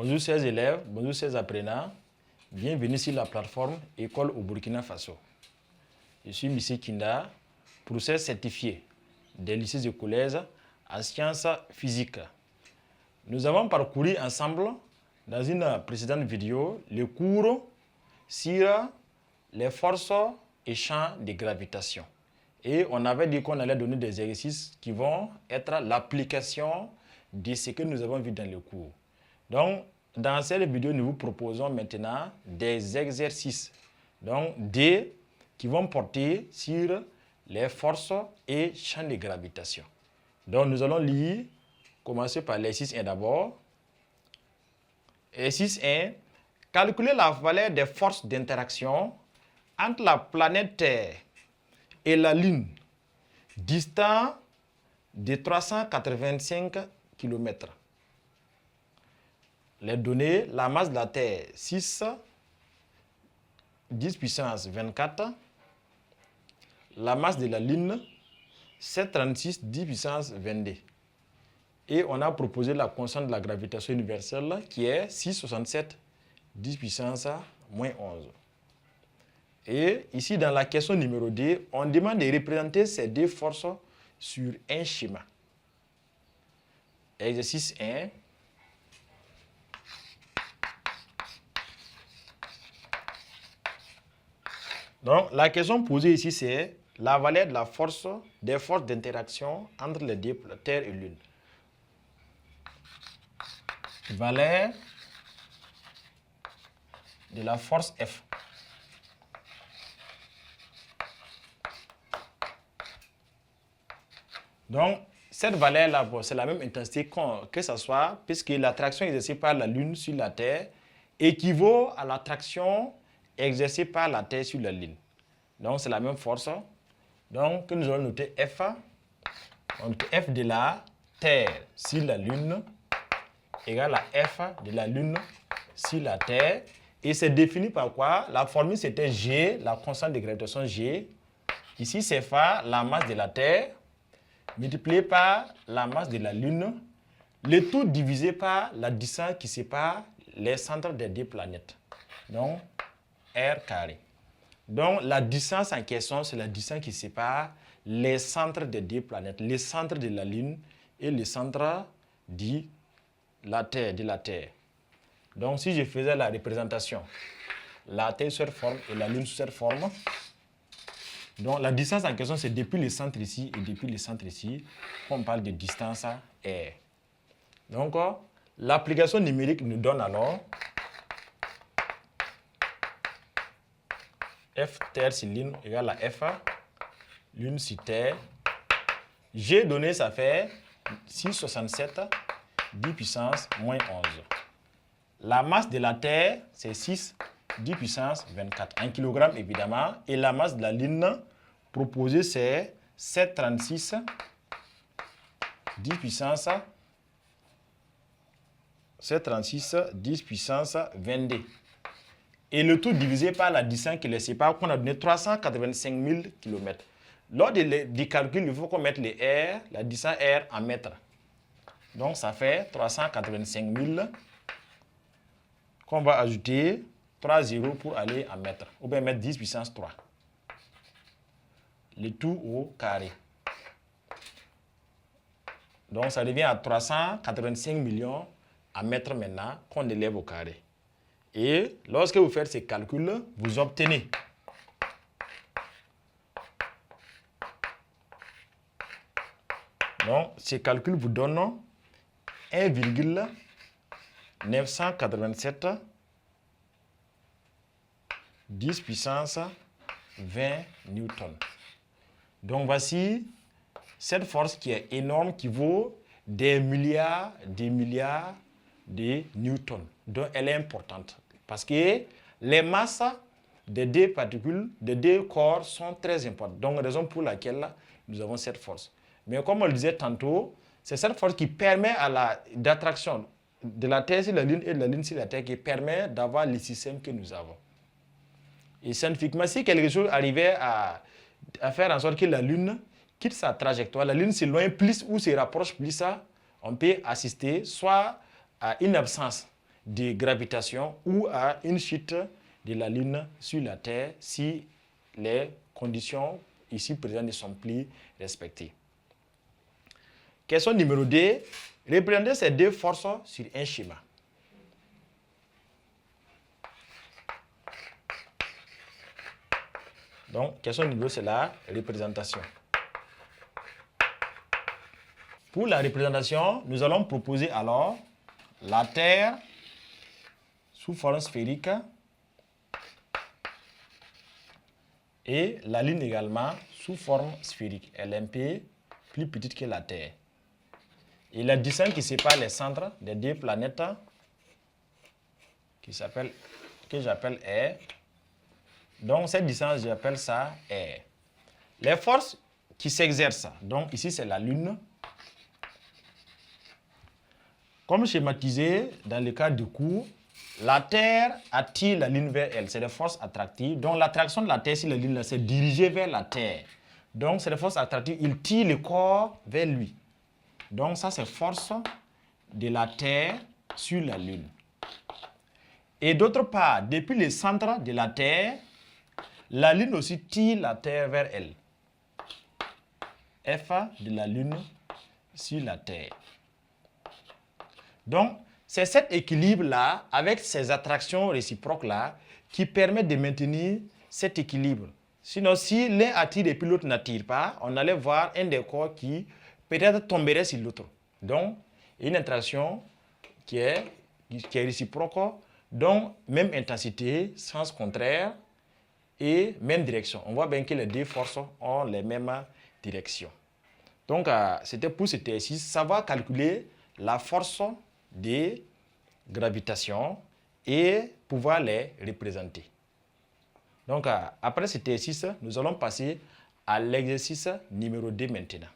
Bonjour chers élèves, bonjour chers apprenants. Bienvenue sur la plateforme École au Burkina Faso. Je suis M. Kinda, professeur certifié des lycées et collèges en sciences physiques. Nous avons parcouru ensemble, dans une précédente vidéo, le cours sur les forces et champs de gravitation. Et on avait dit qu'on allait donner des exercices qui vont être l'application de ce que nous avons vu dans le cours. Donc, dans cette vidéo, nous vous proposons maintenant des exercices, donc qui vont porter sur les forces et champs de gravitation. Donc, nous allons lire, commencer par l'exercice 1 d'abord. Exercice 1, calculer la valeur des forces d'interaction entre la planète Terre et la Lune, distant de 385 km. Les données, la masse de la Terre, 6, 10 puissance 24. La masse de la Lune, 736, 10 puissance 22. Et on a proposé la constante de la gravitation universelle qui est 6,67, 10 puissance moins 11. Et ici, dans la question numéro 2, on demande de représenter ces deux forces sur un schéma. Exercice 1. Donc, la question posée ici, c'est la valeur de la force, des forces d'interaction entre les deux, Terre et Lune. Valeur de la force F. Donc, cette valeur-là, c'est la même intensité que ce soit, puisque l'attraction exercée par la Lune sur la Terre équivaut à l'attraction exercée par la Terre sur la Lune. Donc, c'est la même force. Donc, que nous allons noter F. Donc, F de la Terre sur la Lune égale à F de la Lune sur la Terre. Et c'est défini par quoi? La formule, c'était G, la constante de gravitation G. Ici, c'est Fa, la masse de la Terre, multiplié par la masse de la Lune, le tout divisé par la distance qui sépare les centres des deux planètes. Donc, R carré. Donc, la distance en question, c'est la distance qui sépare les centres des deux planètes, le centre de la Lune et le centre de la Terre. Donc, si je faisais la représentation, la Terre sur cette forme et la Lune sur cette forme, donc la distance en question, c'est depuis le centre ici et depuis le centre ici, qu'on parle de distance R. Donc, l'application numérique nous donne alors F Terre sur Lune égale à F Lune sur Terre. G donné, ça fait 6,67, 10 puissance moins 11. La masse de la Terre, c'est 6, 10 puissance 24. 1 kg évidemment. Et la masse de la Lune proposée, c'est 736, 10 puissance 736, 10 puissance 22. Et le tout divisé par la distance qui les sépare, qu'on a donné 385 000 km. Lors du calcul, il faut qu'on mette les R, la distance R en mètres. Donc, ça fait 385 000 qu'on va ajouter 3 zéros pour aller en mètres. Ou bien mettre 10 puissance 3. Le tout au carré. Donc, ça devient à 385 millions en mètres maintenant qu'on élève au carré. Et lorsque vous faites ces calculs, vous obtenez donc ces calculs vous donnent 1,987 10 puissance 20 newtons. Donc voici cette force qui est énorme, qui vaut des milliards de newtons. Donc elle est importante parce que les masses des deux particules, des deux corps sont très importantes. Donc raison pour laquelle nous avons cette force. Mais comme on le disait tantôt, c'est cette force qui permet à d'attraction de la Terre sur la Lune et de la Lune sur la Terre qui permet d'avoir le système que nous avons. Et scientifiquement, si quelque chose arrivait à faire en sorte que la Lune quitte sa trajectoire, la Lune s'éloigne plus ou se rapproche plus, on peut assister soit à une absence de gravitation ou à une chute de la Lune sur la Terre si les conditions ici présentes ne sont plus respectées. Question numéro 2. Représentez ces deux forces sur un schéma. Donc, question numéro 2, c'est la représentation. Pour la représentation, nous allons proposer alors la Terre sous forme sphérique et la Lune également sous forme sphérique. Elle est un peu plus petite que la Terre. Et la distance qui sépare les centres des deux planètes, que j'appelle R. Donc cette distance, j'appelle ça R. Les forces qui s'exercent, donc ici c'est la Lune. Comme schématisé dans le cas du cours, la Terre attire la Lune vers elle. C'est des forces attractives. Donc l'attraction de la Terre sur la Lune, c'est dirigé vers la Terre. Donc c'est des forces attractives. Il tire le corps vers lui. Donc ça, c'est force de la Terre sur la Lune. Et d'autre part, depuis le centre de la Terre, la Lune aussi tire la Terre vers elle. F de la Lune sur la Terre. Donc, c'est cet équilibre-là, avec ces attractions réciproques-là, qui permet de maintenir cet équilibre. Sinon, si l'un attire et puis l'autre n'attire pas, on allait voir un des corps qui peut-être tomberait sur l'autre. Donc, une interaction qui est réciproque, donc même intensité, sens contraire et même direction. On voit bien que les deux forces ont les mêmes directions. Donc, c'était pour cet exercice, savoir calculer la force de gravitation et pouvoir les représenter. Donc, après cet exercice, nous allons passer à l'exercice numéro 2 maintenant.